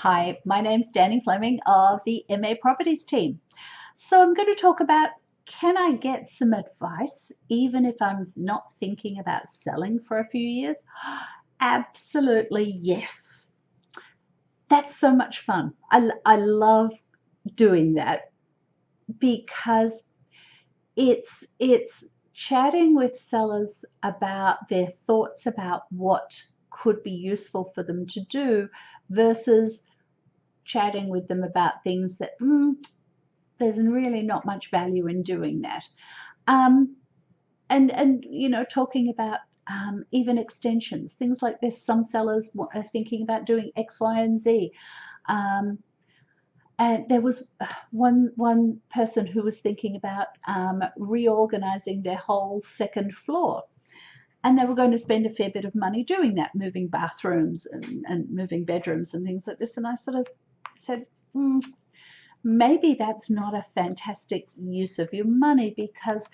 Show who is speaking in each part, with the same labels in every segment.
Speaker 1: Hi, my name's Danny Fleming of the MA Properties team. So I'm going to talk about, can I get some advice even if I'm not thinking about selling for a few years? Absolutely yes. That's so much fun. I love doing that because it's chatting with sellers about their thoughts about what could be useful for them to do versus chatting with them about things that there's really not much value in doing that. Um, and talking about even extensions, things like this. Some sellers are thinking about doing X, Y, and Z. Um, and there was one person who was thinking about reorganizing their whole second floor. And they were going to spend a fair bit of money doing that, moving bathrooms and moving bedrooms and things like this. And I sort of said, maybe that's not a fantastic use of your money because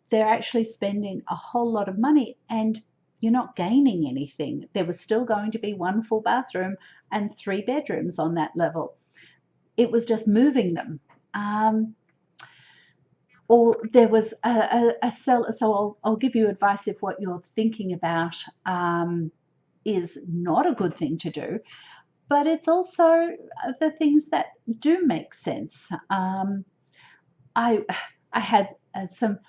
Speaker 1: they're actually spending a whole lot of money and you're not gaining anything. There was still going to be one full bathroom and 3 bedrooms on that level. It was just moving them. Or there was a seller, so I'll give you advice if what you're thinking about is not a good thing to do, but it's also the things that do make sense. I had some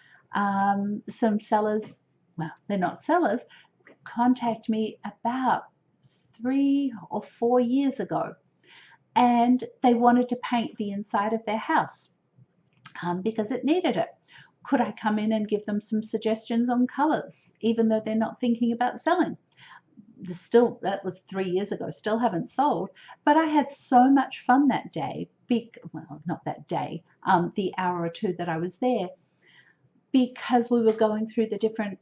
Speaker 1: sellers, well, they're not sellers, contact me about 3 or 4 years ago, and they wanted to paint the inside of their house because it needed it. Could I come in and give them some suggestions on colors, even though they're not thinking about selling? That was 3 years ago, still haven't sold, but I had so much fun that day. Well, not that day, the hour or two that I was there, because we were going through the different,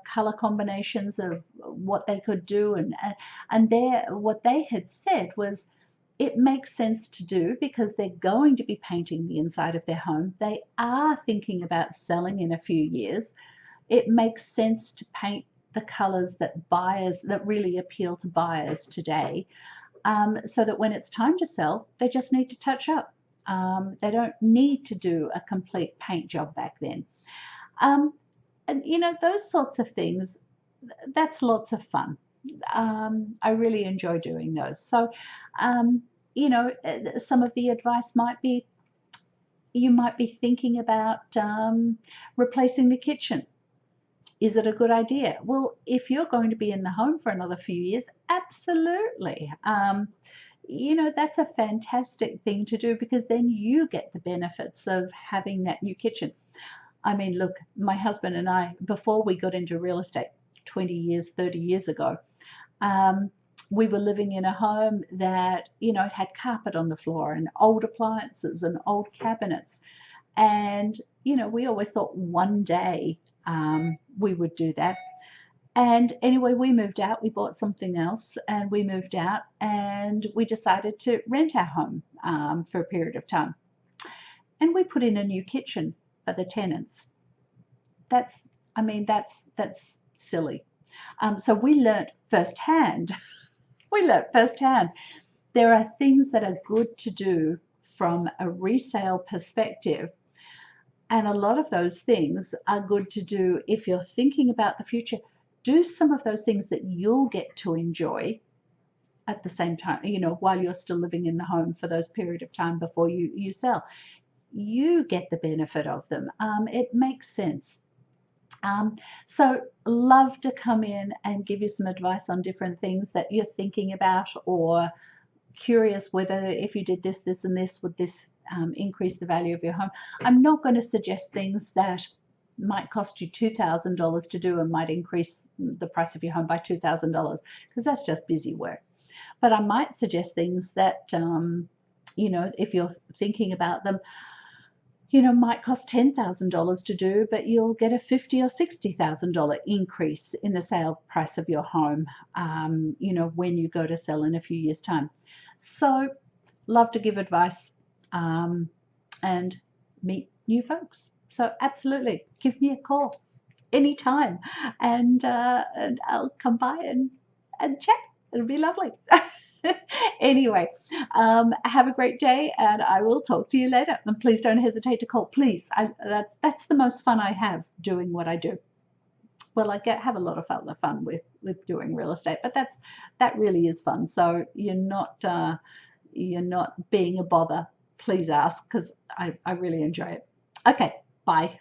Speaker 1: color combinations of what they could do, and what they had said was it makes sense to do because they're going to be painting the inside of their home. They are thinking about selling in a few years. It makes sense to paint the colors that really appeal to buyers today, so that when it's time to sell, they just need to touch up. They don't need to do a complete paint job back then. Um, and those sorts of things, that's lots of fun. I really enjoy doing those. So, some of the advice might be, you might be thinking about replacing the kitchen. Is it a good idea? Well, if you're going to be in the home for another few years, absolutely. That's a fantastic thing to do because then you get the benefits of having that new kitchen. I mean, look, my husband and I, before we got into real estate 20 years, 30 years ago, we were living in a home that, it had carpet on the floor and old appliances and old cabinets. And, we always thought one day we would do that. And anyway, we moved out, we bought something else and we moved out and we decided to rent our home for a period of time. And we put in a new kitchen for the tenants. That's silly. So we learnt firsthand. There are things that are good to do from a resale perspective. And a lot of those things are good to do if you're thinking about the future. Do some of those things that you'll get to enjoy at the same time, while you're still living in the home for those period of time before you sell. You get the benefit of them. It makes sense. So love to come in and give you some advice on different things that you're thinking about, or curious whether if you did this, this, and this, would this increase the value of your home. I'm not going to suggest things that might cost you $2,000 to do and might increase the price of your home by $2,000 because that's just busy work. But I might suggest things that, if you're thinking about them, might cost $10,000 to do, but you'll get a $50,000 or $60,000 increase in the sale price of your home, when you go to sell in a few years' time. So, love to give advice and meet new folks. So, absolutely, give me a call anytime, and I'll come by and chat. It'll be lovely. Anyway, have a great day, and I will talk to you later. And please don't hesitate to call. Please, that's the most fun I have doing what I do. Well, I have a lot of fun with doing real estate, but that really is fun. So you're not being a bother. Please ask, because I really enjoy it. Okay, bye.